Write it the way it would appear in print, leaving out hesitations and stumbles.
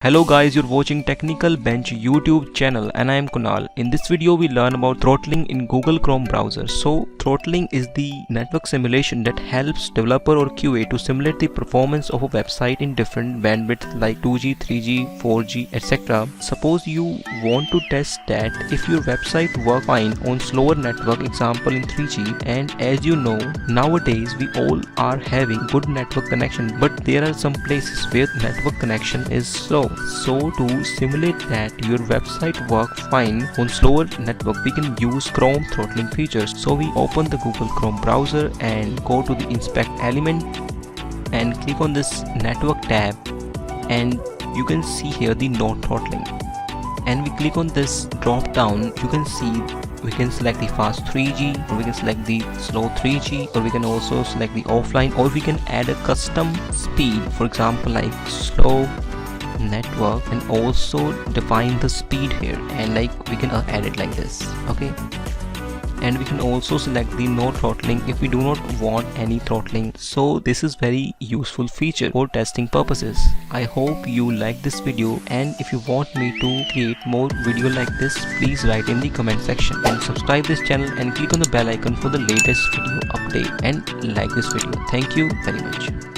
Hello guys, you're watching Technical Bench YouTube channel and I am Kunal. In this video we learn about throttling in Google Chrome browser. So throttling is the network simulation that helps developer or QA to simulate the performance of a website in different bandwidth like 2G, 3G, 4G, etc. Suppose you want to test that if your website works fine on slower network, example in 3G, and as you know, nowadays we all are having good network connection, but there are some places where network connection is slow. So to simulate that your website works fine on slower network, we can use Chrome throttling features. So we open the Google Chrome browser and go to the inspect element and click on this network tab, and you can see here the no throttling, and we click on this drop down. You can see we can select the fast 3G, or we can select the slow 3G, or we can also select the offline, or we can add a custom speed, for example like slow network, and also define the speed here, and like we can add it like this. Okay, and we can also select the no throttling if we do not want any throttling. So this is very useful feature for testing purposes. I hope you like this video, and if you want me to create more video like this, please write in the comment section and subscribe this channel and click on the bell icon for the latest video update, and like this video. Thank you very much.